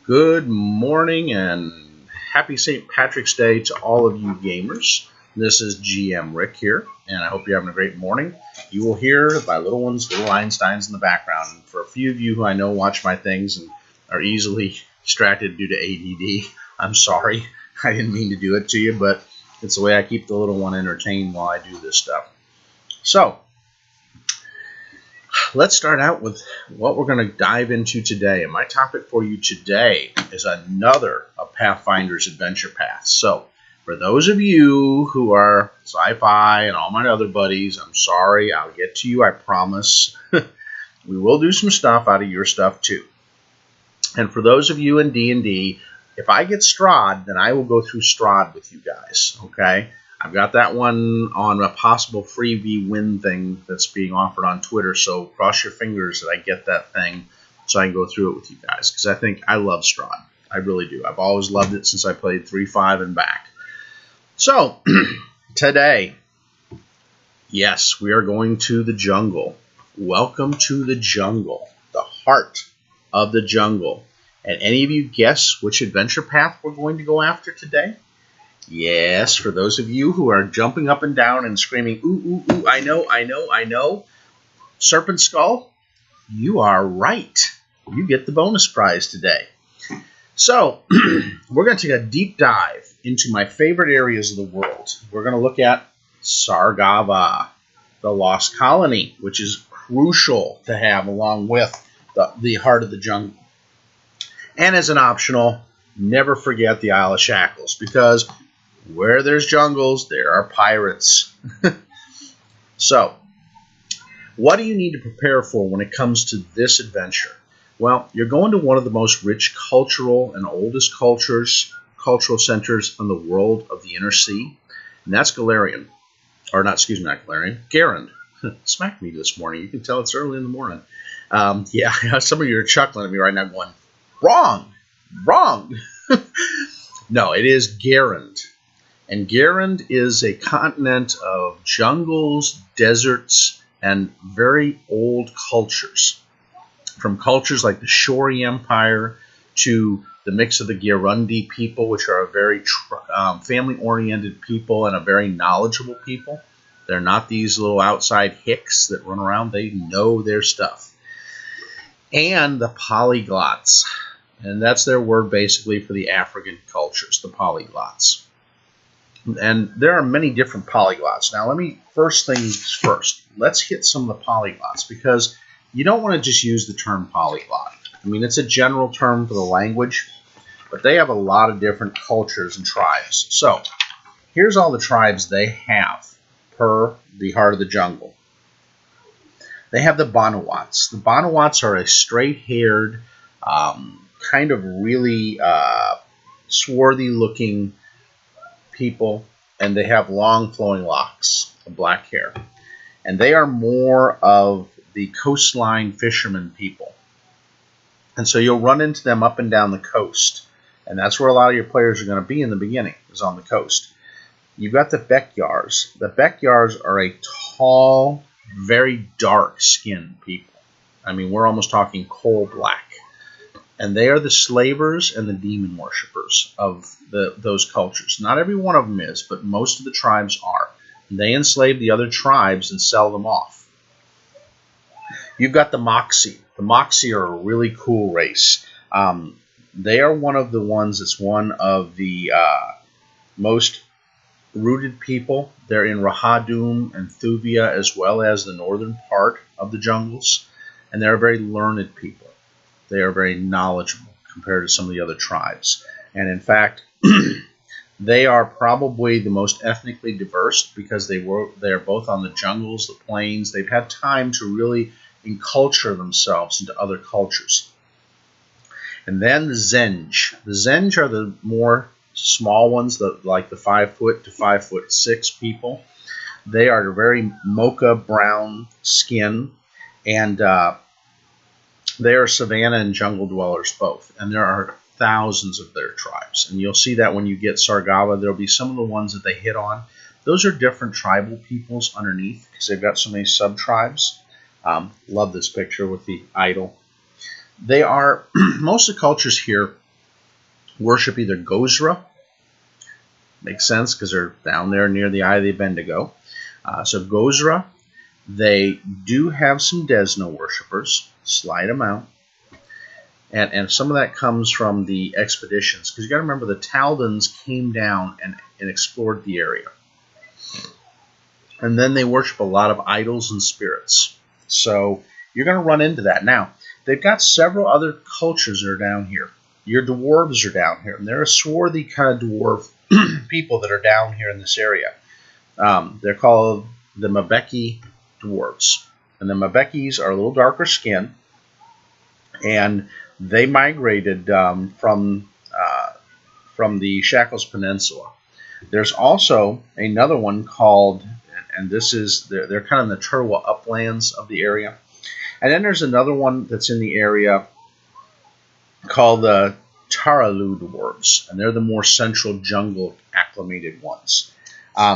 Good morning and happy St. Patrick's Day to all of you gamers. This is GM Rick here, and I hope you're having a great morning. You will hear my little ones, little Einsteins in the background. And for a few of you who I know watch my things and are easily distracted due to ADD, I'm sorry. I didn't mean to do it to you, but it's the way I keep the little one entertained while I do this stuff. So, let's start out with what we're going to dive into today. And my topic for you today is another of Pathfinder's adventure paths. So, for those of you who are sci-fi and all my other buddies, I'm sorry. I'll get to you, I promise. We will do some stuff out of your stuff too. And for those of you in D&D, if I get Strahd, then I will go through Strahd with you guys, okay? I've got that one on a possible freebie win thing that's being offered on Twitter, so cross your fingers that I get that thing so I can go through it with you guys, because I think I love Strahd. I really do. I've always loved it since I played 3.5 and back. So, today, yes, we are going to the jungle. Welcome to the jungle, the heart of the jungle. And any of you guess which adventure path we're going to go after today? Yes, for those of you who are jumping up and down and screaming, ooh, ooh, ooh, I know, Serpent Skull, you are right. You get the bonus prize today. So, we're going to take a deep dive into my favorite areas of the world. We're going to look at Sargava, the Lost Colony, which is crucial to have along with the heart of the jungle. And as an optional, never forget the Isle of Shackles, because where there's jungles, there are pirates. So, what do you need to prepare for when it comes to this adventure? Well, you're going to one of the most rich cultural and oldest cultural centers in the world of the Inner Sea, and that's Galarian. Or not, excuse me, not Galarian, Garand. Smacked me this morning. You can tell it's early in the morning. Yeah, some of you are chuckling at me right now going, wrong. No, it is Garand. And Garand is a continent of jungles, deserts, and very old cultures. From cultures like the Shori Empire to the mix of the Girundi people, which are a very family-oriented people and a very knowledgeable people. They're not these little outside hicks that run around. They know their stuff. And the polyglots. And that's their word basically for the African cultures, the polyglots. And there are many different polyglots. Now, first things first, let's hit some of the polyglots, because you don't want to just use the term polyglot. I mean, it's a general term for the language, but they have a lot of different cultures and tribes. So, here's all the tribes they have per the heart of the jungle. They have the Banawats. The Banawats are a straight-haired, kind of really swarthy-looking people, and they have long flowing locks of black hair. And they are more of the coastline fishermen people. And so you'll run into them up and down the coast. And that's where a lot of your players are going to be in the beginning, is on the coast. You've got the Bekyars. The Bekyars are a tall, very dark-skinned people. I mean, we're almost talking coal black. And they are the slavers and the demon worshippers of those cultures. Not every one of them is, but most of the tribes are. And they enslave the other tribes and sell them off. You've got the Moxie. The Moxie are a really cool race. They are one of the ones that's one of the most rooted people. They're in Rahadum and Thuvia, as well as the northern part of the jungles. And they're very learned people. They are very knowledgeable compared to some of the other tribes. And in fact, they are probably the most ethnically diverse, because they are both on the jungles, the plains. They've had time to really enculture themselves into other cultures. And then the Zenge. The Zenge are the more small ones, like the 5 foot to 5'6" people. They are very mocha brown skin, and they are savanna and jungle dwellers both. And there are thousands of their tribes. And you'll see that when you get Sargava, there'll be some of the ones that they hit on. Those are different tribal peoples underneath, because they've got so many sub-tribes. Love this picture with the idol. They are, most of the cultures here worship either Gozra. Makes sense because they're down there near the Eye of the Bendigo. So Gozra, they do have some Desno worshippers, slight amount. And some of that comes from the expeditions, because you got to remember the Taldans came down and explored the area. And then they worship a lot of idols and spirits. So you're going to run into that. Now, they've got several other cultures that are down here. Your dwarves are down here, and they're a swarthy kind of dwarf people that are down here in this area. They're called the Mabeki dwarves. And the Mabekis are a little darker skin, and they migrated from the Shackles Peninsula. There's also another one called, and this is, they're kind of in the Turwa uplands of the area. And then there's another one that's in the area called the Taralu dwarves, and they're the more central jungle acclimated ones.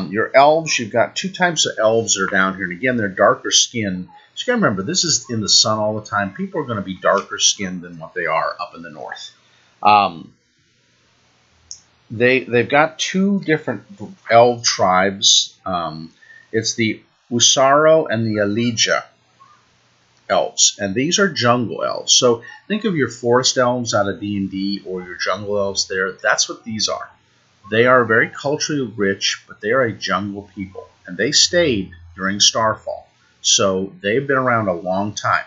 Your elves, you've got two types of elves that are down here, and again, they're darker skinned. So you got to remember, this is in the sun all the time. People are going to be darker skinned than what they are up in the north. They've got two different elf tribes. It's the Usaro and the Alija elves, and these are jungle elves. So think of your forest elves out of D&D or your jungle elves there. That's what these are. They are very culturally rich, but they are a jungle people, and they stayed during Starfall. So they've been around a long time.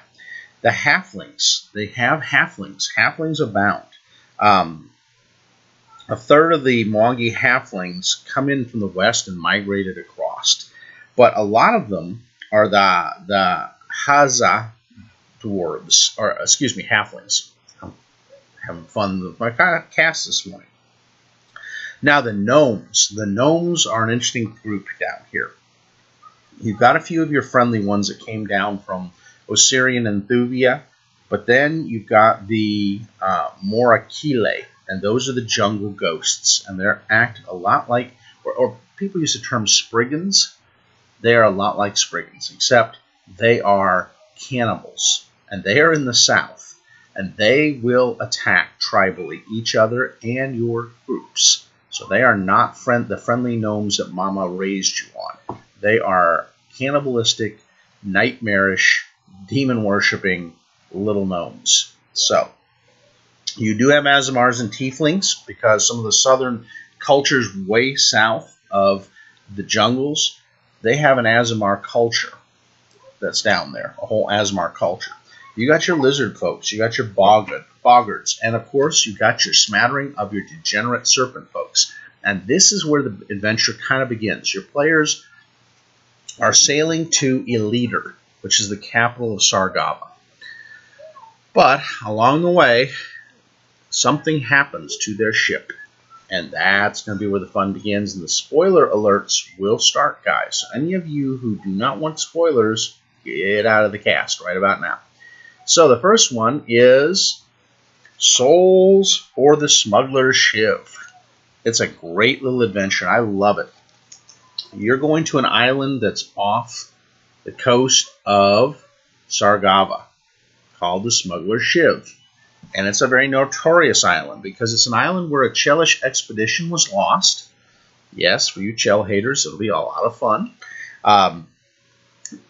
The halflings, they have halflings. Halflings abound. A third of the Mwangi halflings come in from the west and migrated across. But a lot of them are the Haza dwarves, or excuse me, halflings. I'm having fun with my cast this morning. Now the gnomes. The gnomes are an interesting group down here. You've got a few of your friendly ones that came down from Osirian and Thuvia, but then you've got the Morakile, and those are the jungle ghosts, and they're act a lot like, or people use the term Spriggans. They are a lot like Spriggans, except they are cannibals, and they are in the south, and they will attack tribally each other and your groups. So they are not the friendly gnomes that Mama raised you on. They are cannibalistic, nightmarish, demon-worshipping little gnomes. So you do have Azamars and Tieflings, because some of the southern cultures way south of the jungles, they have an Azamar culture that's down there, a whole Azamar culture. You got your lizard folks, you got your boggards, and of course you got your smattering of your degenerate serpent folks. And this is where the adventure kind of begins. Your players are sailing to Eliter, which is the capital of Sargava. But along the way, something happens to their ship, and that's going to be where the fun begins, and the spoiler alerts will start, guys. So any of you who do not want spoilers, get out of the cast right about now. So the first one is Souls for the Smuggler Shiv. It's a great little adventure. I love it. You're going to an island that's off the coast of Sargava called the Smuggler Shiv. And it's a very notorious island because it's an island where a Chelish expedition was lost. Yes, for you Chel haters, it'll be a lot of fun.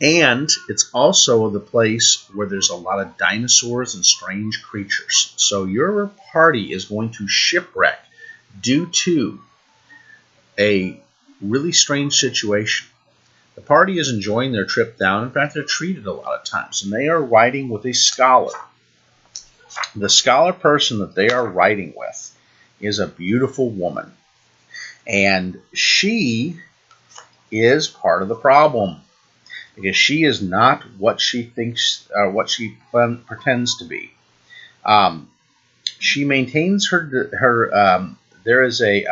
And it's also the place where there's a lot of dinosaurs and strange creatures. So your party is going to shipwreck due to a really strange situation. The party is enjoying their trip down. In fact, they're treated a lot of times. And they are riding with a scholar. The scholar person that they are riding with is a beautiful woman. And she is part of the problem, because she is not what she thinks, what she pretends to be. She maintains her. There is a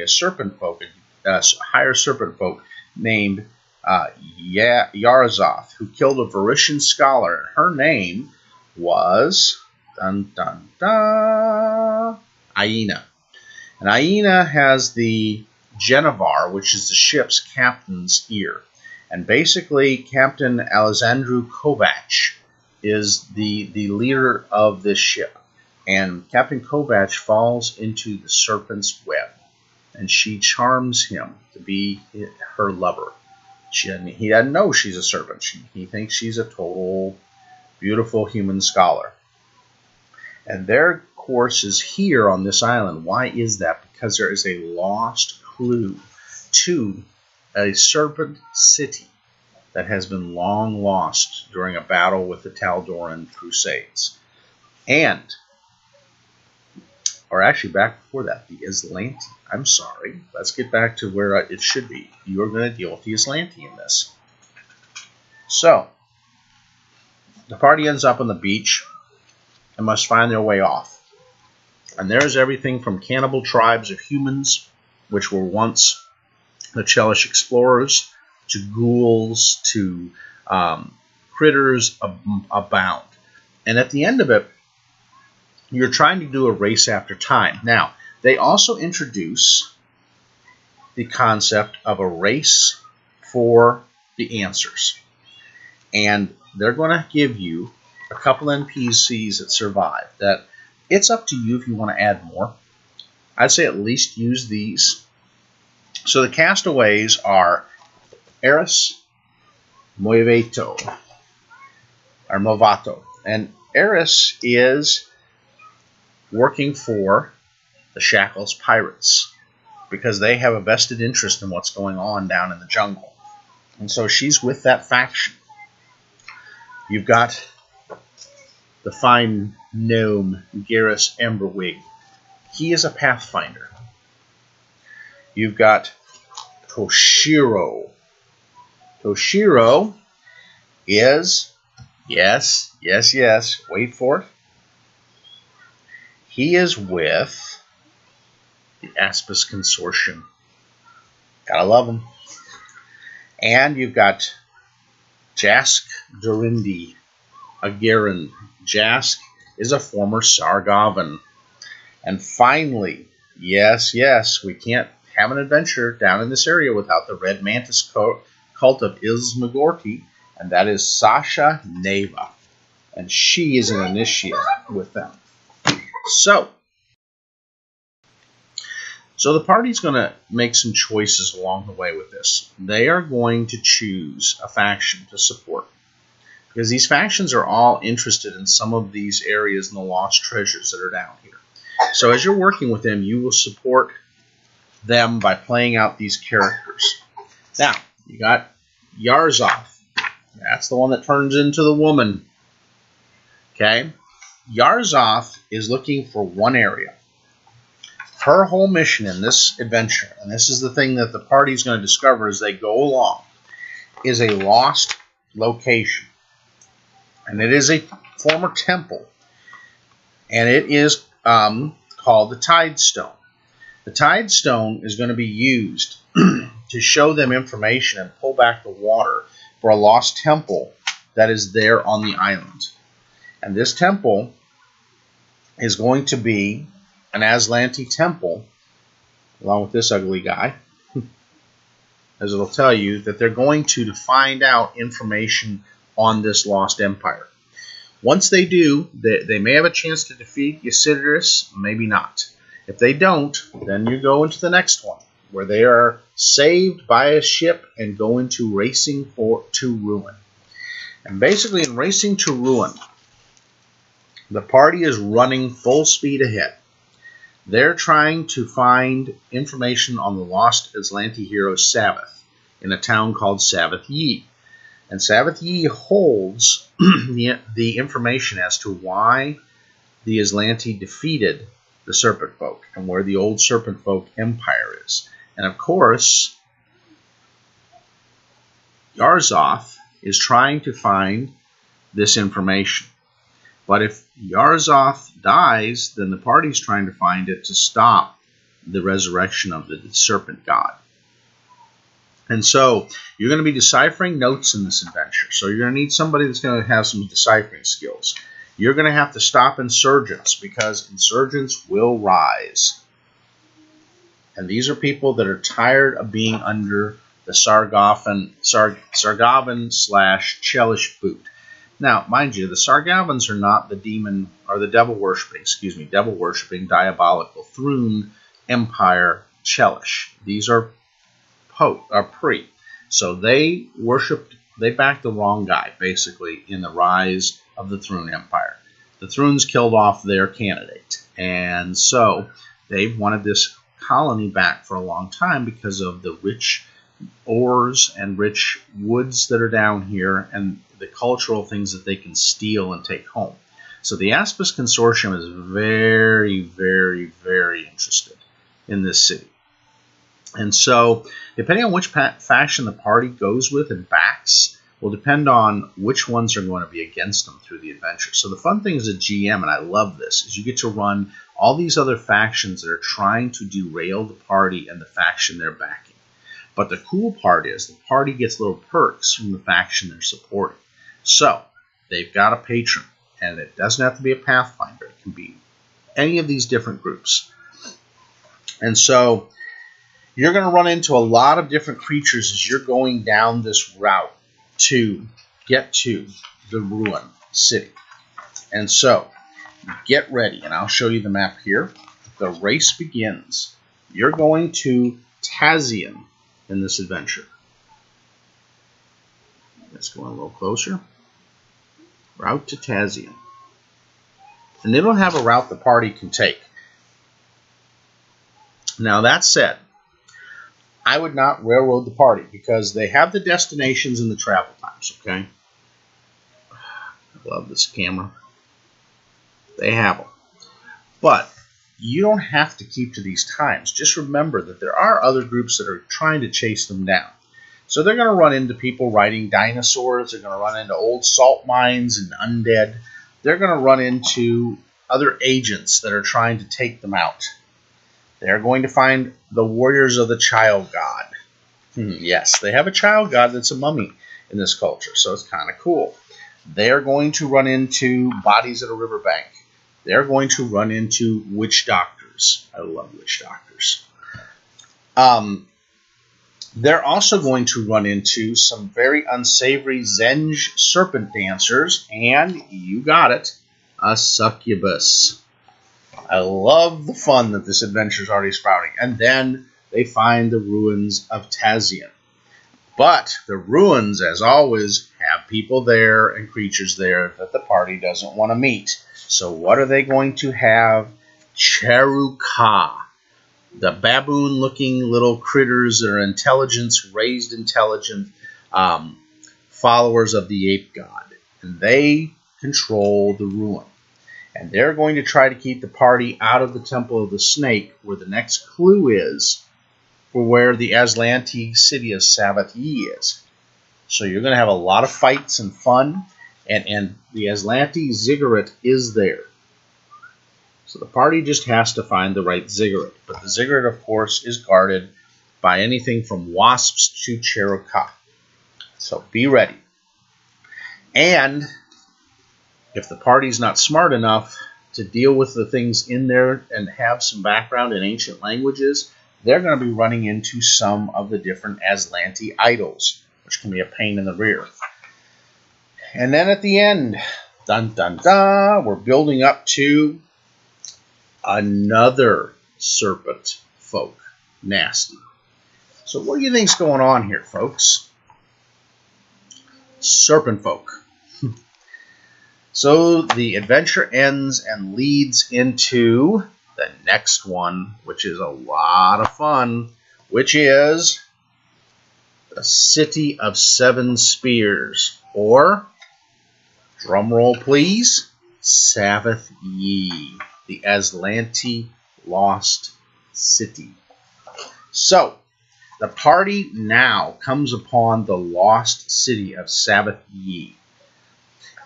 serpent folk, a higher serpent folk named Yarazoth, who killed a Varishan scholar. Her name was Aina. And Aina has the Genevar, which is the ship's captain's ear. And basically, Captain Alexandru Kovac is the leader of this ship. And Captain Kovach falls into the serpent's web, and she charms him to be her lover. He doesn't know she's a serpent. He thinks she's a total, beautiful human scholar. And their course is here on this island. Why is that? Because there is a lost clue to a serpent city that has been long lost during a battle with the Tal'Doran Crusades. And, or actually back before that, the Aslanti. I'm sorry. Let's get back to where it should be. You are going to deal with the Aslanti in this. So, the party ends up on the beach and must find their way off. And there's everything from cannibal tribes of humans, which were once the Chelish explorers, to ghouls, to critters abound. And at the end of it, you're trying to do a race after time. Now, they also introduce the concept of a race for the answers. And they're going to give you a couple NPCs that survive. That it's up to you if you want to add more. I'd say at least use these. So the castaways are Eris, Movato. And Eris is working for the Shackles Pirates because they have a vested interest in what's going on down in the jungle. And so she's with that faction. You've got the fine gnome Garrus Amberwig. He is a Pathfinder. You've got Toshiro. Toshiro is, yes, wait for it. He is with the Aspis Consortium. Gotta love him. And you've got Jask Dorindi, a Garen. Jask is a former Sargovan. And finally, yes, we can't have an adventure down in this area without the Red Mantis cult of Ilsmagorti, and that is Sasha Neva. And she is an initiate with them. So the party's going to make some choices along the way with this. They are going to choose a faction to support, because these factions are all interested in some of these areas and the lost treasures that are down here. So as you're working with them, you will support them by playing out these characters. Now, you got Yarzoth. That's the one that turns into the woman. Okay? Yarzoth is looking for one area. Her whole mission in this adventure, and this is the thing that the party's going to discover as they go along, is a lost location. And it is a former temple. And it is called the Tidestone. The Tidestone is going to be used to show them information and pull back the water for a lost temple that is there on the island. And this temple is going to be an Aslanti temple, along with this ugly guy, as it'll tell you that they're going to find out information on this lost empire. Once they do, they may have a chance to defeat Ysidris, maybe not. If they don't, then you go into the next one, where they are saved by a ship and go into Racing to Ruin. And basically in Racing to Ruin, the party is running full speed ahead. They're trying to find information on the lost Aslanti hero Sabbath in a town called Saventh-Yi. And Saventh-Yi holds the information as to why the Aslanti defeated the Serpent Folk and where the old Serpent Folk Empire is. And of course, Yarzoth is trying to find this information. But if Yarzoth dies, then the party's trying to find it to stop the resurrection of the Serpent God. And so you're going to be deciphering notes in this adventure. So you're going to need somebody that's going to have some deciphering skills. You're going to have to stop insurgents, because insurgents will rise. And these are people that are tired of being under the Sargovan/Chelish boot. Now, mind you, the Sargavans are not the demon, or the devil-worshipping, diabolical Thrun Empire Chelish. These are pre. So they backed the wrong guy, basically, in the rise of the Thrun Empire. The Thruns killed off their candidate, and so they've wanted this colony back for a long time because of the rich ores and rich woods that are down here and the cultural things that they can steal and take home. So the Aspis Consortium is very, very, very interested in this city. And so, depending on which faction the party goes with and backs, will depend on which ones are going to be against them through the adventure. So the fun thing as a GM, and I love this, is you get to run all these other factions that are trying to derail the party and the faction they're backing. But the cool part is the party gets little perks from the faction they're supporting. So, they've got a patron, and it doesn't have to be a Pathfinder. It can be any of these different groups. And so, you're going to run into a lot of different creatures as you're going down this route to get to the Ruin City. And so, get ready, and I'll show you the map here. The race begins. You're going to Tazion in this adventure. Let's go a little closer. Route to Tazion. And they don't have a route the party can take. Now, that said, I would not railroad the party because they have the destinations and the travel times, okay? I love this camera. They have them. But you don't have to keep to these times. Just remember that there are other groups that are trying to chase them down. So they're going to run into people riding dinosaurs. They're going to run into old salt mines and undead. They're going to run into other agents that are trying to take them out. They're going to find the warriors of the child god. Yes, they have a child god that's a mummy in this culture, so it's kind of cool. They're going to run into bodies at a riverbank. They're going to run into witch doctors. I love witch doctors. They're also going to run into some very unsavory Zenge serpent dancers, and you got it, a succubus. I love the fun that this adventure is already sprouting. And then they find the ruins of Tazion. But the ruins, as always, have people there and creatures there that the party doesn't want to meet. So what are they going to have? Cheruka, the baboon-looking little critters that are raised intelligent followers of the ape god. And they control the ruin. And they're going to try to keep the party out of the Temple of the Snake, where the next clue is for where the Aslanti city of Saventh-Yi is. So you're going to have a lot of fights and fun, and the Aslanti ziggurat is there. So the party just has to find the right ziggurat. But the ziggurat, of course, is guarded by anything from wasps to Cheruka. So be ready. And if the party's not smart enough to deal with the things in there and have some background in ancient languages, they're going to be running into some of the different Aslanti idols, which can be a pain in the rear. And then at the end, dun dun dun, we're building up to another serpent folk. Nasty. So what do you think's going on here, folks? Serpent folk. So the adventure ends and leads into the next one, which is a lot of fun, which is the City of Seven Spears, or, drumroll please, Saventh-Yi, the Aslanti Lost City. So, the party now comes upon the lost city of Saventh-Yi.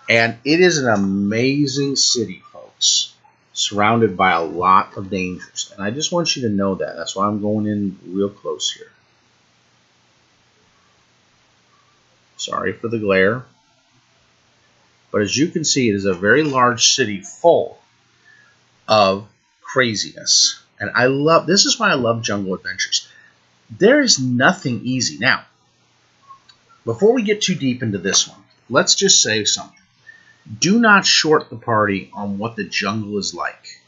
And it is an amazing city, folks, surrounded by a lot of dangers. And I just want you to know that. That's why I'm going in real close here. Sorry for the glare. But as you can see, it is a very large city full of craziness. And this is why I love jungle adventures. There is nothing easy. Now, before we get too deep into this one, let's just say something. Do not short the party on what the jungle is like.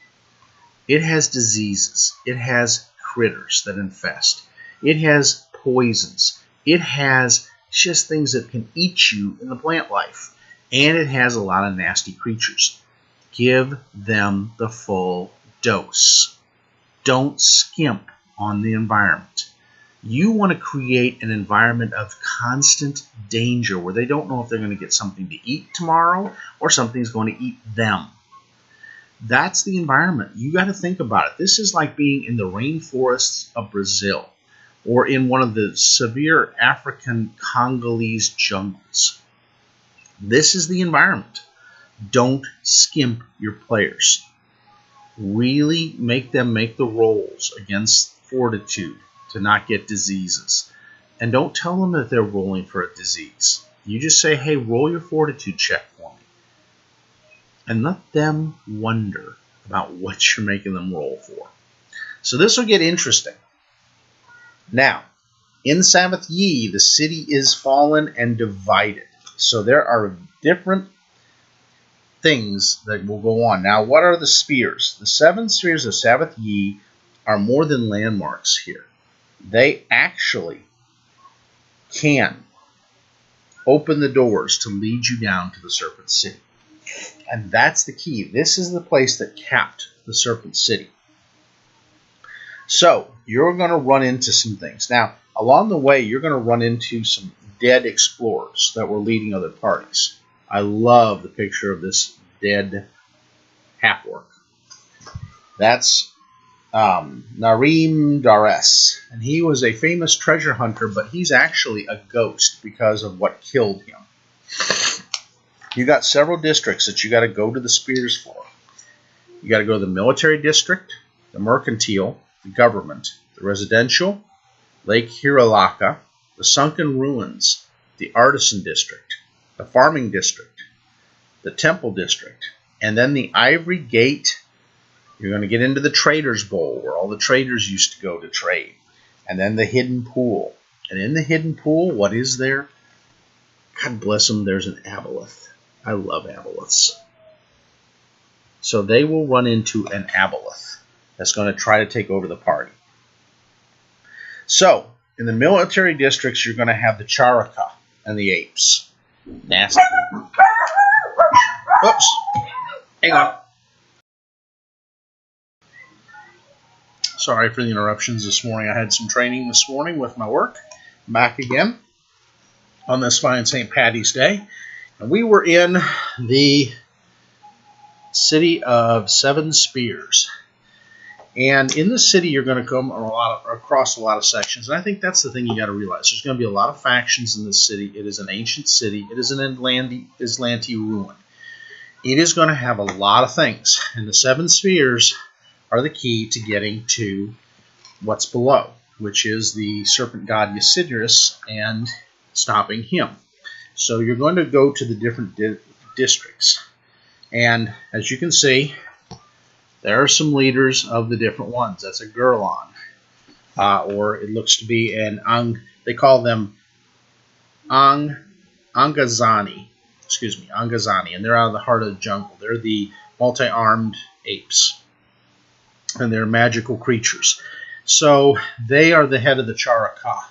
It has diseases. It has critters that infest. It has poisons. It has just things that can eat you in the plant life. And it has a lot of nasty creatures. Give them the full dose. Don't skimp on the environment. You want to create an environment of constant danger where they don't know if they're going to get something to eat tomorrow or something's going to eat them. That's the environment. You got to think about it. This is like being in the rainforests of Brazil or in one of the severe African Congolese jungles. This is the environment. Don't skimp your players. Really make them make the rolls against fortitude to not get diseases. And don't tell them that they're rolling for a disease. You just say, hey, roll your fortitude check for me. And let them wonder about what you're making them roll for. So this will get interesting. Now, in Saventh-Yi, the city is fallen and divided. So there are different things that will go on. Now, what are the spears? The 7 spears of Saventh-Yi are more than landmarks here. They actually can open the doors to lead you down to the Serpent City. And that's the key. This is the place that capped the Serpent City. So, you're going to run into some things. Now, along the way, you're going to run into some dead explorers that were leading other parties. I love the picture of this dead half-orc. That's Narim Dares. And he was a famous treasure hunter, but he's actually a ghost because of what killed him. You got several districts that you got to go to the spears for. You got to go to the military district, the mercantile, the government, the residential, Lake Hiralaka, the sunken ruins, the artisan district, the farming district, the temple district, and then the ivory gate. You're going to get into the trader's bowl where all the traders used to go to trade, and then the hidden pool. And in the hidden pool, what is there? God bless them, there's an aboleth. I love aboleths. So they will run into an aboleth that's going to try to take over the party. So, in the military districts, you're going to have the Charaka and the apes. Nasty. Oops. Hang on. Sorry for the interruptions this morning. I had some training this morning with my work. I'm back again on this fine St. Paddy's Day. And we were in the city of 7 Spears. And in the city, you're going to come across a lot of sections. And I think that's the thing you got to realize. There's going to be a lot of factions in this city. It is an ancient city. It is an Aslanti ruin. It is going to have a lot of things. And the 7 Spears are the key to getting to what's below, which is the Serpent God Ysidris and stopping him. So you're going to go to the different districts. And as you can see, there are some leaders of the different ones. That's a Gurlon. Or it looks to be an they call them Angazani. Excuse me, Angazani. And they're out of the heart of the jungle. They're the multi-armed apes. And they're magical creatures. So they are the head of the Charaka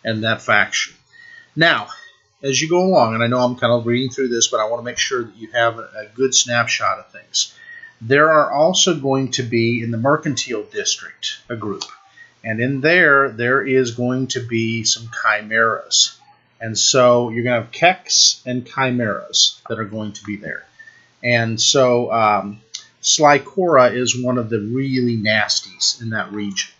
and that faction. Now, as you go along, and I know I'm kind of reading through this, but I want to make sure that you have a good snapshot of things. There are also going to be, in the Mercantile District, a group. And in there is going to be some chimeras. And so you're going to have Keks and chimeras that are going to be there. And so Slykora is one of the really nasties in that region.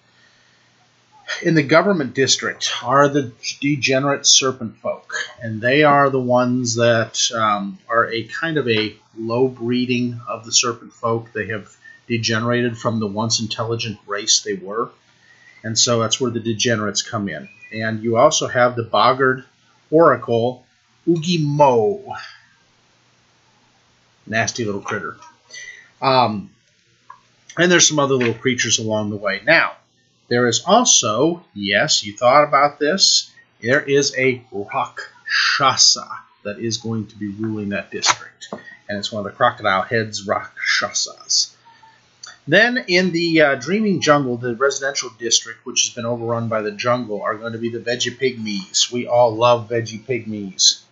In the government district are the degenerate serpent folk, and they are the ones that are a kind of a low breeding of the serpent folk. They have degenerated from the once intelligent race they were, and so that's where the degenerates come in. And you also have the boggard oracle Ugimo, nasty little critter, and there's some other little creatures along the way. Now, there is also, yes, you thought about this, there is a Rakshasa that is going to be ruling that district. and it's one of the crocodile heads Rakshasas. Then in the Dreaming Jungle, the residential district, which has been overrun by the jungle, are going to be the Veggie Pygmies. We all love Veggie Pygmies,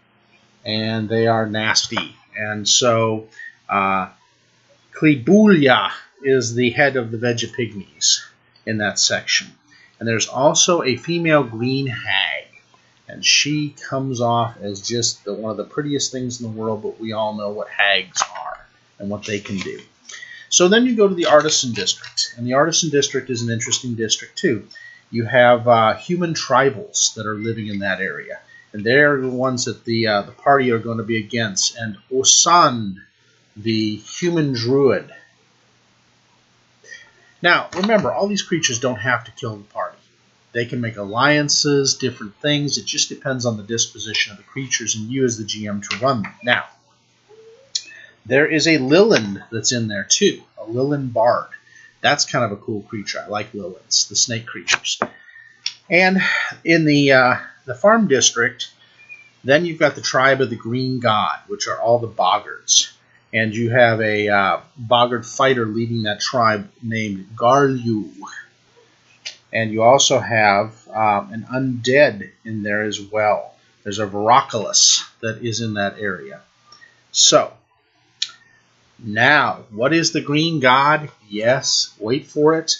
and they are nasty. And so Klibulia is the head of the Veggie Pygmies in that section. And there's also a female green hag, and she comes off as just one of the prettiest things in the world, but we all know what hags are and what they can do. So then you go to the Artisan District, and the Artisan District is an interesting district too. You have human tribals that are living in that area, and they're the ones that the party are going to be against. And Osand, the human druid. Now, remember, all these creatures don't have to kill the party. They can make alliances, different things. It just depends on the disposition of the creatures and you as the GM to run them. Now, there is a Lilin that's in there too, a Lilin Bard. That's kind of a cool creature. I like Lilins, the snake creatures. And in the farm district, then you've got the tribe of the Green God, which are all the Boggards. And you have a Boggard fighter leading that tribe named Garlu. And you also have an undead in there as well. There's a Veraculus that is in that area. So, now, what is the Green God? Yes, wait for it.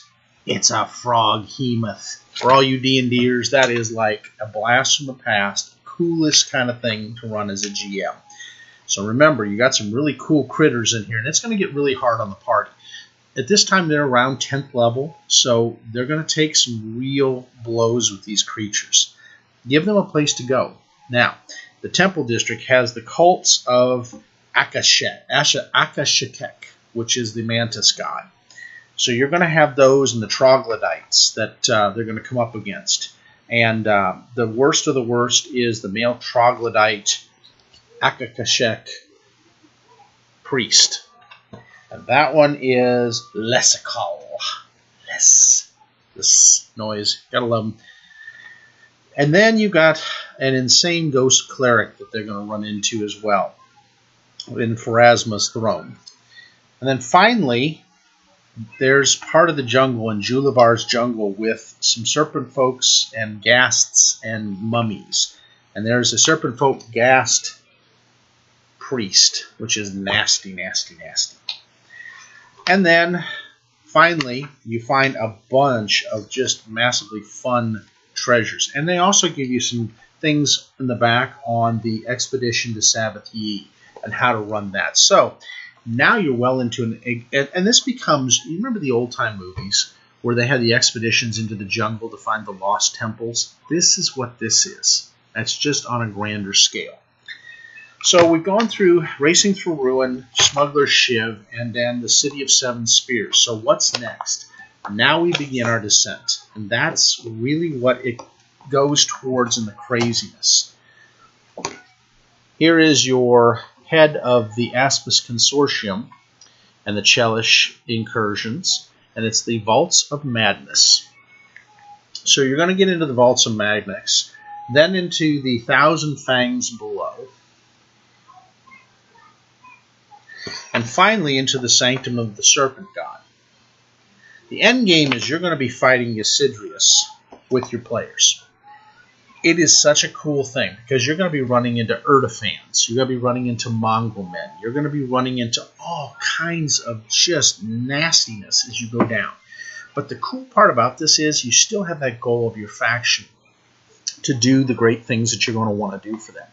It's a Froghemoth. For all you D&Ders, that is like a blast from the past, coolest kind of thing to run as a GM. So remember, you got some really cool critters in here, and it's going to get really hard on the party. At this time, they're around 10th level, so they're going to take some real blows with these creatures. Give them a place to go. Now, the Temple District has the cults of Akashekek, which is the Mantis God. So you're going to have those and the troglodytes that they're going to come up against. And the worst of the worst is the male troglodyte Akashek priest. And that one is Lesikal. This noise. Gotta love them. And then you got an insane ghost cleric that they're going to run into as well in Pharasma's throne. And then finally, there's part of the jungle in Julavar's jungle with some serpent folks and ghasts and mummies. And there's a serpent folk ghast priest, which is nasty, nasty, nasty. And then finally, you find a bunch of just massively fun treasures. And they also give you some things in the back on the expedition to Saventh-Yi and how to run that. So now you're well into and this becomes, you remember the old time movies where they had the expeditions into the jungle to find the lost temples? This is what this is. That's just on a grander scale. So we've gone through Racing Through Ruin, Smuggler, Shiv, and then the City of Seven Spears. So what's next? Now we begin our descent. And that's really what it goes towards in the craziness. Here is your head of the Aspis Consortium and the Chelish incursions, and it's the Vaults of Madness. So you're going to get into the Vaults of Madness, then into the Thousand Fangs below, and finally into the Sanctum of the Serpent God. The end game is you're going to be fighting Ysidrius with your players. It is such a cool thing because you're going to be running into Erdofans. You're going to be running into Mongrel Men. You're going to be running into all kinds of just nastiness as you go down. But the cool part about this is you still have that goal of your faction to do the great things that you're going to want to do for them.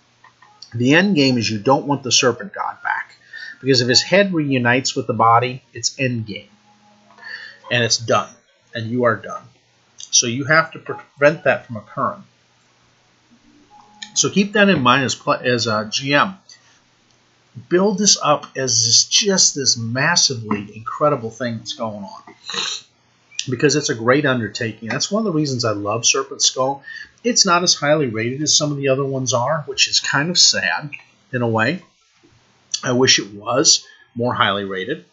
The end game is you don't want the Serpent God back because if his head reunites with the body, it's end game. And it's done. And you are done. So you have to prevent that from occurring. So keep that in mind as a GM. Build this up as just this massively incredible thing that's going on. Because it's a great undertaking. That's one of the reasons I love Serpent Skull. It's not as highly rated as some of the other ones are, which is kind of sad in a way. I wish it was more highly rated.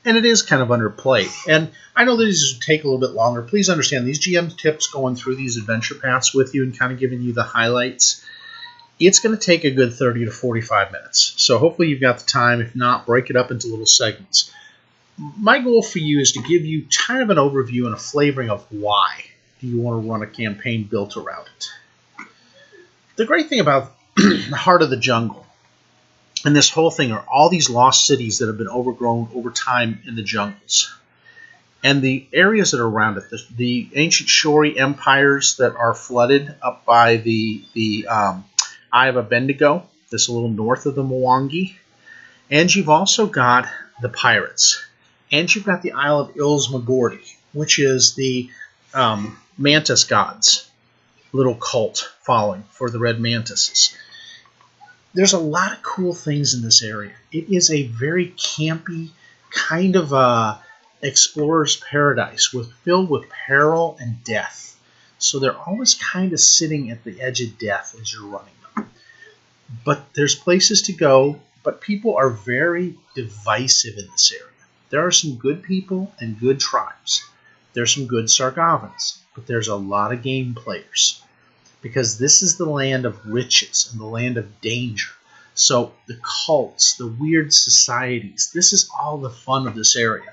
And it is kind of underplayed. And I know that these will take a little bit longer. Please understand, these GM tips going through these adventure paths with you and kind of giving you the highlights, it's going to take a good 30 to 45 minutes. So hopefully you've got the time. If not, break it up into little segments. My goal for you is to give you kind of an overview and a flavoring of why do you want to run a campaign built around it. The great thing about the Heart of the Jungle and this whole thing are all these lost cities that have been overgrown over time in the jungles. And the areas that are around it, the ancient Shori empires that are flooded up by the Eye of Abendigo, that's a little north of the Mwangi. And you've also got the pirates. And you've got the Isle of Ilsmagordi, which is the Mantis gods, little cult following for the red mantises. There's a lot of cool things in this area. It is a very campy kind of explorer's paradise filled with peril and death. So they're always kind of sitting at the edge of death as you're running them. But there's places to go, but people are very divisive in this area. There are some good people and good tribes. There's some good Sargovans, but there's a lot of game players. Because this is the land of riches and the land of danger. So the cults, the weird societies, this is all the fun of this area.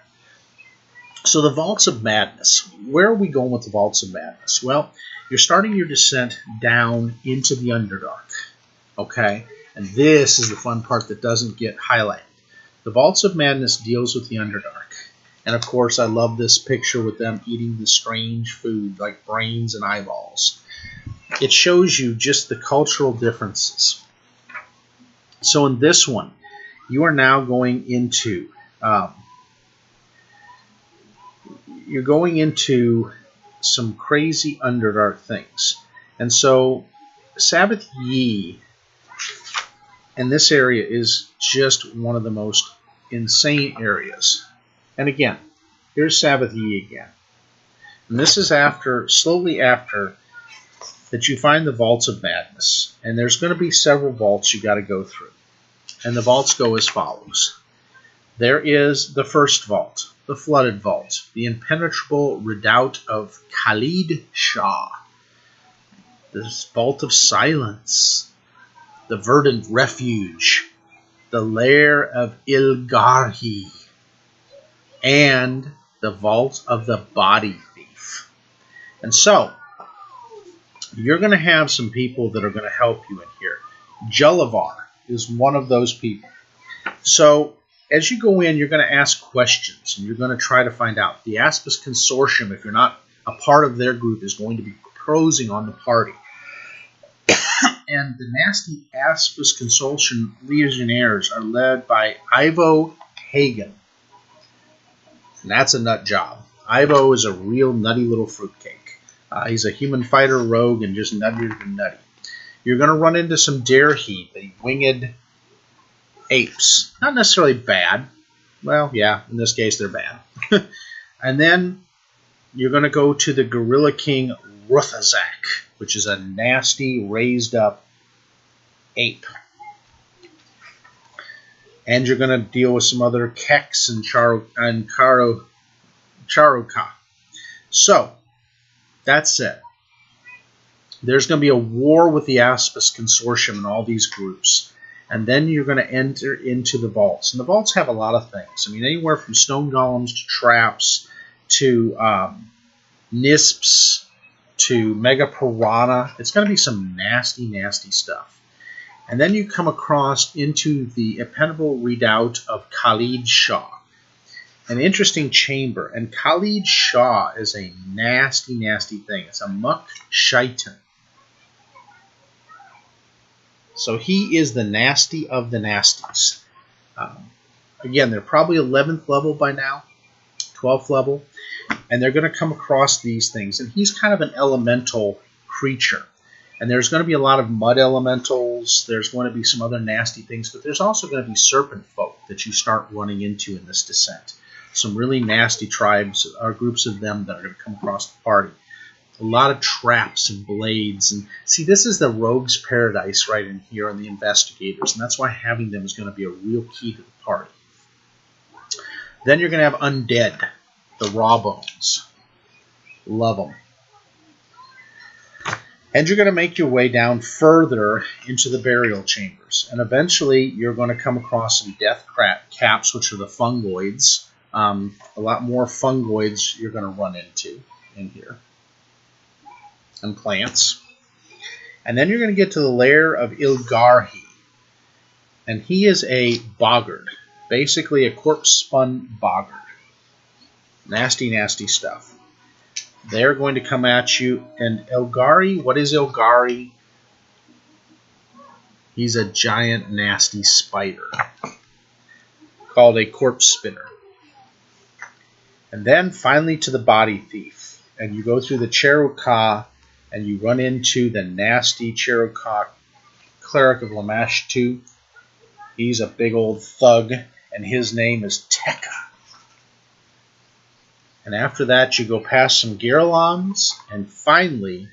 So the Vaults of Madness. Where are we going with the Vaults of Madness? Well, you're starting your descent down into the Underdark. Okay? And this is the fun part that doesn't get highlighted. The Vaults of Madness deals with the Underdark. And of course, I love this picture with them eating the strange food like brains and eyeballs. It shows you just the cultural differences. So in this one, you are now going into some crazy Underdark things. And so Saventh-Yi in this area is just one of the most insane areas. And again, here's Saventh-Yi again. And this is slowly after that you find the Vaults of Madness. And there's going to be several vaults you got to go through. And the vaults go as follows. There is the first vault, the Flooded Vault, the impenetrable redoubt of Khalid Shah. This Vault of Silence, the Verdant Refuge, the Lair of Ilgarhi, and the Vault of the Body Thief. And so, you're going to have some people that are going to help you in here. Jalavar is one of those people. So, as you go in, you're going to ask questions, and you're going to try to find out. The Aspis Consortium, if you're not a part of their group, is going to be prosing on the party. And the nasty Aspis Consortium legionnaires are led by Ivo Hagen. And that's a nut job. Ivo is a real nutty little fruitcake. He's a human fighter rogue and just nuttier than nutty. You're going to run into some Derheed, the winged apes. Not necessarily bad. Well, yeah, in this case they're bad. And then you're going to go to the Gorilla King Ruthazak, which is a nasty, raised up ape. And you're going to deal with some other Keks and Charuka. So, that's it. There's going to be a war with the Aspis Consortium and all these groups. And then you're going to enter into the vaults. And the vaults have a lot of things. I mean, anywhere from stone golems to traps to nisps to mega piranha. It's going to be some nasty, nasty stuff. And then you come across into the impenetrable redoubt of Khalid Shah. An interesting chamber. And Khalid Shah is a nasty, nasty thing. It's a muck shaitan. So he is the nasty of the nasties. Again, they're probably 11th level by now, 12th level, and they're going to come across these things. And he's kind of an elemental creature. And there's going to be a lot of mud elementals. There's going to be some other nasty things, but there's also going to be serpent folk that you start running into in this descent. Some really nasty tribes or groups of them that are going to come across the party. A lot of traps and blades. And see, this is the rogue's paradise right in here on the investigators. And that's why having them is going to be a real key to the party. Then you're going to have undead, the raw bones. Love them. And you're going to make your way down further into the burial chambers. And eventually you're going to come across some death caps, which are the fungoids. A lot more fungoids you're going to run into in here. And plants. And then you're going to get to the lair of Ilgarhi. And he is a boggart. Basically a corpse-spun boggart. Nasty, nasty stuff. They're going to come at you. And Ilgari, what is Ilgari? He's a giant, nasty spider called a corpse spinner. And then finally to the body thief. And you go through the Cherokah and you run into the nasty Cherokah cleric of Lamash 2. He's a big old thug, and his name is Tekka. And after that, you go past some Garelons, and finally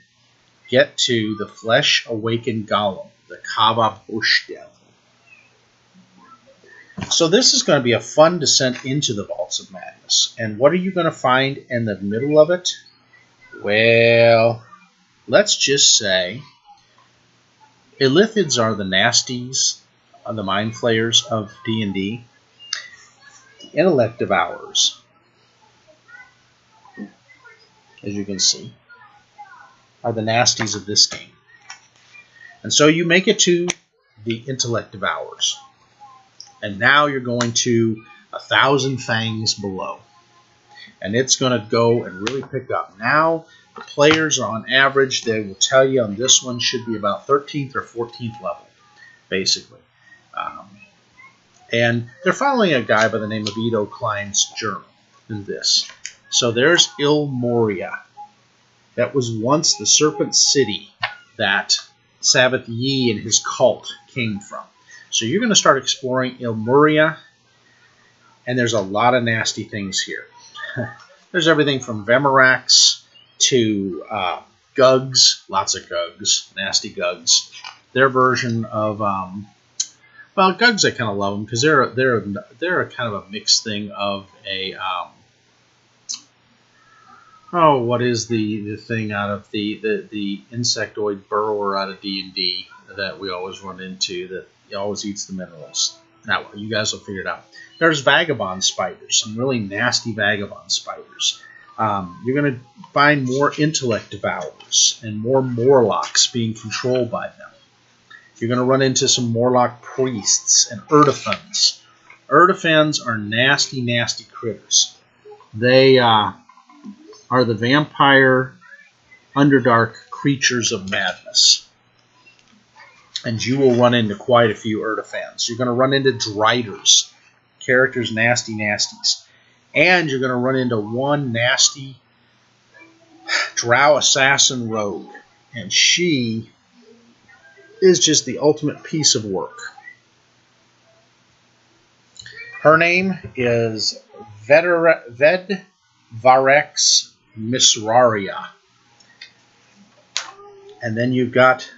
get to the flesh-awakened golem, the Kava Bush Devil. So this is going to be a fun descent into the Vaults of Madness. And what are you going to find in the middle of it? Well, let's just say Illithids are the nasties, the mind flayers of D&D. The intellect devourers, as you can see, are the nasties of this game. And so you make it to the intellect devourers. And now you're going to 1,000 Fangs below. And it's going to go and really pick up. Now, the players are on average, they will tell you on this one, should be about 13th or 14th level, basically. And they're following a guy by the name of Edo Klein's journal in this. So there's Ilmoria. That was once the Serpent City that Saventh-Yi and his cult came from. So you're going to start exploring Ilmoria, and there's a lot of nasty things here. There's everything from Vemarax to Gugs, lots of Gugs, nasty Gugs. Their version of, well, Gugs I kind of love them because they're a kind of a mixed thing of a, oh, what is the thing out of the insectoid burrower out of D&D that we always run into that always eats the minerals? Now, you guys will figure it out. There's vagabond spiders, some really nasty vagabond spiders. You're going to find more intellect devourers and more Morlocks being controlled by them. You're going to run into some Morlock priests and Urdefans. Urdefans are nasty, nasty critters. They are the vampire Underdark creatures of madness. And you will run into quite a few Urdefans. You're going to run into Driders, characters nasty nasties. And you're going to run into one nasty Drow assassin rogue. And she is just the ultimate piece of work. Her name is Vedvarex Misraria. And then you've got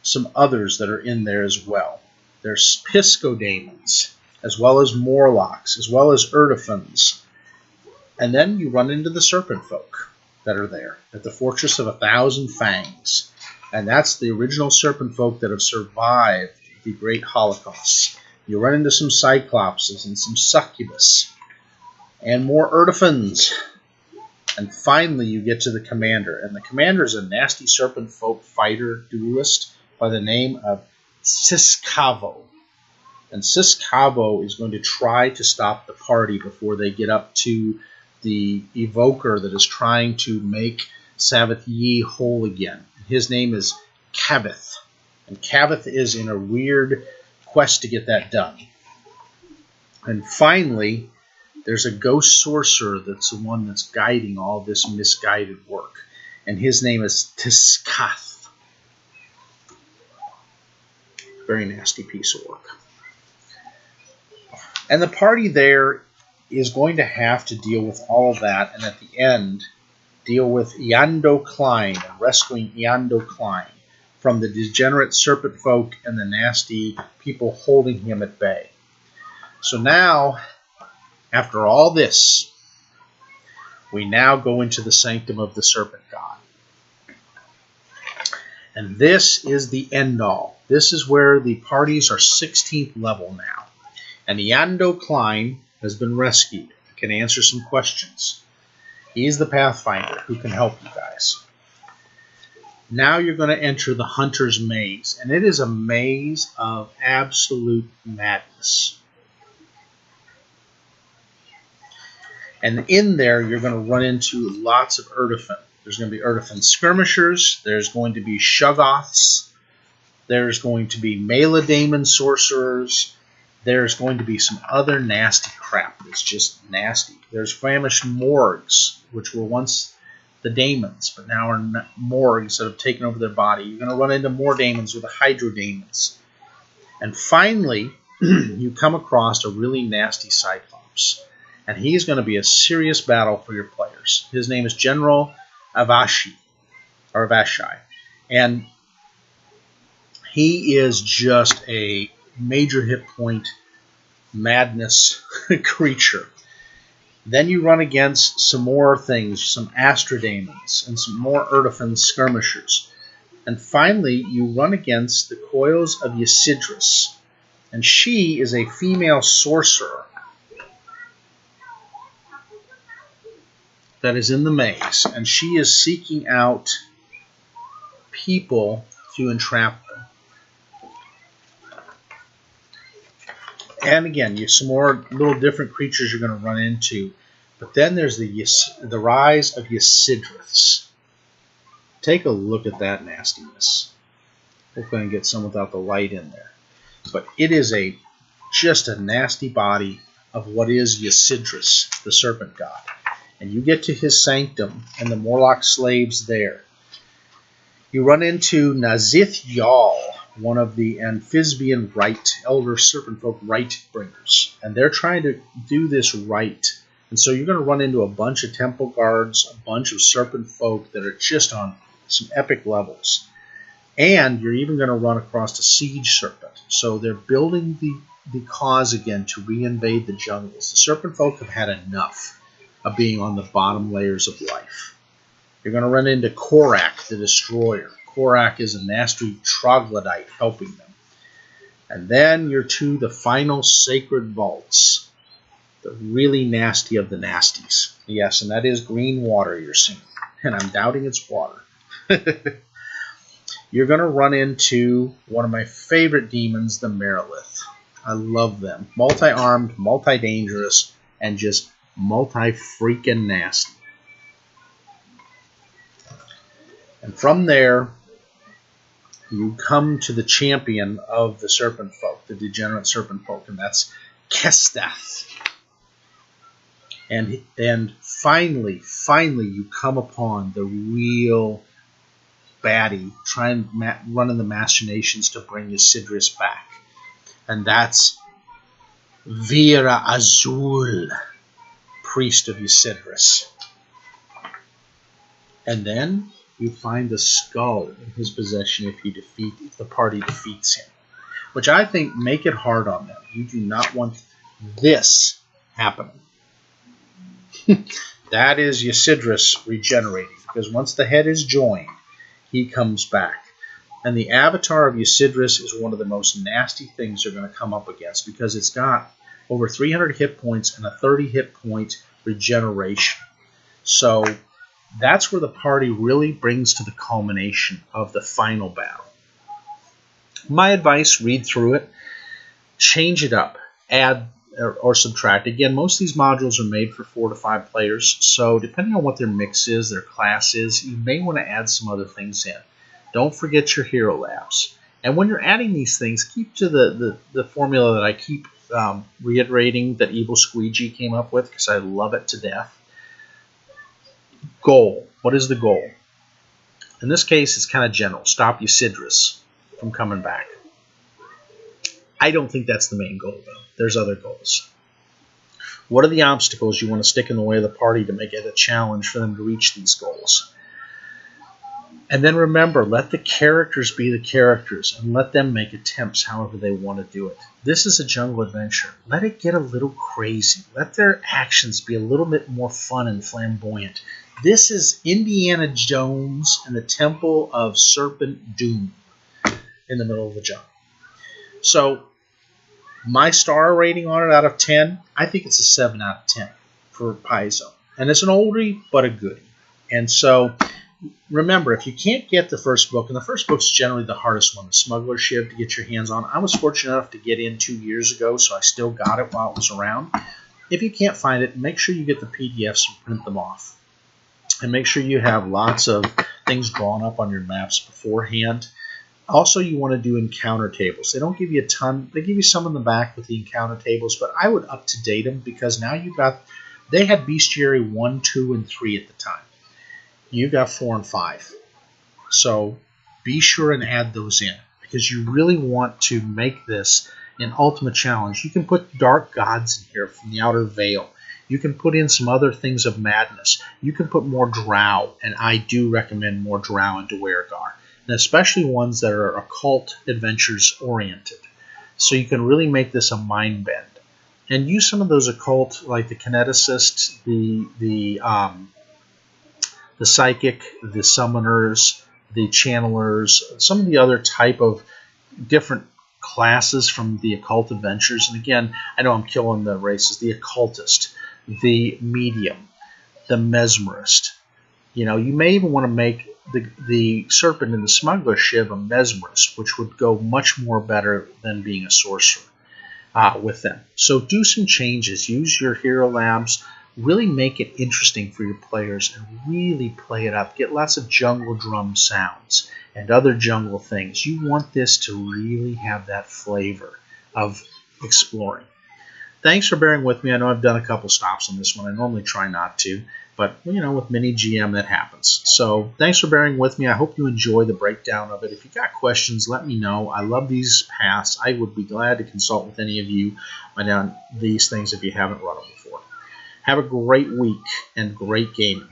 some others that are in there as well. There's Piscodemons, as well as Morlocks, as well as Urdefans. And then you run into the Serpent Folk that are there at the Fortress of 1,000 Fangs. And that's the original Serpent Folk that have survived the Great Holocaust. You run into some Cyclopses and some Succubus. And more Urdefans. And finally you get to the Commander. And the Commander is a nasty Serpent Folk fighter duelist by the name of Siskavo. And Siskavo is going to try to stop the party before they get up to the evoker that is trying to make Saventh-Yi whole again. His name is Kavith. And Kavith is in a weird quest to get that done. And finally, there's a ghost sorcerer that's the one that's guiding all this misguided work. And his name is Tiskath. Very nasty piece of work. And the party there is going to have to deal with all of that, and at the end, deal with Iando Klein and rescuing Iando Klein from the degenerate serpent folk and the nasty people holding him at bay. So now, after all this, we now go into the Sanctum of the Serpent God. And this is the end-all. This is where the parties are 16th level now. And Yando Klein has been rescued. He can answer some questions. He's the Pathfinder who can help you guys. Now you're going to enter the Hunter's Maze. And it is a maze of absolute madness. And in there, you're going to run into lots of Erdefin. There's going to be Erdefin skirmishers. There's going to be Shoggoths. There's going to be Meladamon sorcerers. There's going to be some other nasty crap that's just nasty. There's famished Morgs, which were once the Daemons, but now are Morgs that have taken over their body. You're going to run into more Daemons with the Hydrodamons. And finally, you come across a really nasty Cyclops. And he's going to be a serious battle for your players. His name is General Avashai. And he is just a major hit point madness creature. Then you run against some more things, some Astrodamons, and some more Erdefin skirmishers. And finally, you run against the Coils of Ysidris. And she is a female sorcerer that is in the maze, and she is seeking out people to entrap them. And again, you have some more little different creatures you're going to run into. But then there's the rise of Ysidris. Take a look at that nastiness. We're going to get some without the light in there. But it is just a nasty body of what is Ysidris, the Serpent God. And you get to his Sanctum and the Morlock slaves there. You run into Nazith-Yal, one of the Amphisbian Rite, Elder Serpent Folk Rite Bringers. And they're trying to do this right. And so you're going to run into a bunch of Temple Guards, a bunch of Serpent Folk that are just on some epic levels. And you're even going to run across a Siege Serpent. So they're building the cause again to reinvade the jungles. The Serpent Folk have had enough of being on the bottom layers of life. You're going to run into Korak, the Destroyer. Korak is a nasty troglodyte helping them. And then you're to the final Sacred Vaults. The really nasty of the nasties. Yes, and that is green water you're seeing. And I'm doubting it's water. You're going to run into one of my favorite demons, the Merilith. I love them. Multi-armed, multi-dangerous, and just multi-freaking nasty. And from there, you come to the champion of the Serpent Folk, the degenerate Serpent Folk, and that's Kestath. And finally, you come upon the real baddie, running the machinations to bring Ysidris back. And that's Vera Azul, priest of Ysidris. And then you find the skull in his possession if the party defeats him. Which I think make it hard on them. You do not want this happening. That is Ysidris regenerating, because once the head is joined, he comes back. And the avatar of Ysidris is one of the most nasty things you're going to come up against, because it's got over 300 hit points and a 30 hit point regeneration. So that's where the party really brings to the culmination of the final battle. My advice, read through it, change it up, add or subtract. Again, most of these modules are made for 4 to 5 players, so depending on what their mix is, their class is, you may want to add some other things in. Don't forget your hero labs. And when you're adding these things, keep to the formula that I keep reiterating that Evil Squeegee came up with, because I love it to death. Goal. What is the goal? In this case, it's kind of general. Stop Ysidris from coming back. I don't think that's the main goal, though. There's other goals. What are the obstacles you want to stick in the way of the party to make it a challenge for them to reach these goals? And then remember, let the characters be the characters and let them make attempts however they want to do it. This is a jungle adventure. Let it get a little crazy. Let their actions be a little bit more fun and flamboyant. This is Indiana Jones and the Temple of Serpent Doom in the middle of the jungle. So my star rating on it out of 10, I think it's a 7 out of 10 for Paizo. And it's an oldie, but a goodie. And so remember, if you can't get the first book, and the first book's generally the hardest one, the Smuggler Shiv, to get your hands on. I was fortunate enough to get in 2 years ago, so I still got it while it was around. If you can't find it, make sure you get the PDFs and print them off. And make sure you have lots of things drawn up on your maps beforehand. Also, you want to do encounter tables. They don't give you a ton. They give you some in the back with the encounter tables, but I would up-to-date them because now you've got, they had Bestiary 1, 2, and 3 at the time. You got 4 and 5. So be sure and add those in because you really want to make this an ultimate challenge. You can put Dark Gods in here from the Outer Veil. You can put in some other things of madness. You can put more drow, and I do recommend more drow into Weregar, and especially ones that are occult adventures oriented. So you can really make this a mind bend. And use some of those occult, like the kineticist, the psychic, the summoners, the channelers, some of the other type of different classes from the occult adventures. And again, I know I'm killing the races. The occultist, the medium, the mesmerist. You know, you may even want to make the serpent and the smuggler Shiv a mesmerist, which would go much more better than being a sorcerer with them. So do some changes. Use your hero labs. Really make it interesting for your players and really play it up. Get lots of jungle drum sounds and other jungle things. You want this to really have that flavor of exploring. Thanks for bearing with me. I know I've done a couple stops on this one. I normally try not to, but you know, with mini GM that happens. So thanks for bearing with me. I hope you enjoy the breakdown of it. If you got questions, let me know. I love these paths. I would be glad to consult with any of you on these things if you haven't run them before. Have a great week and great gaming.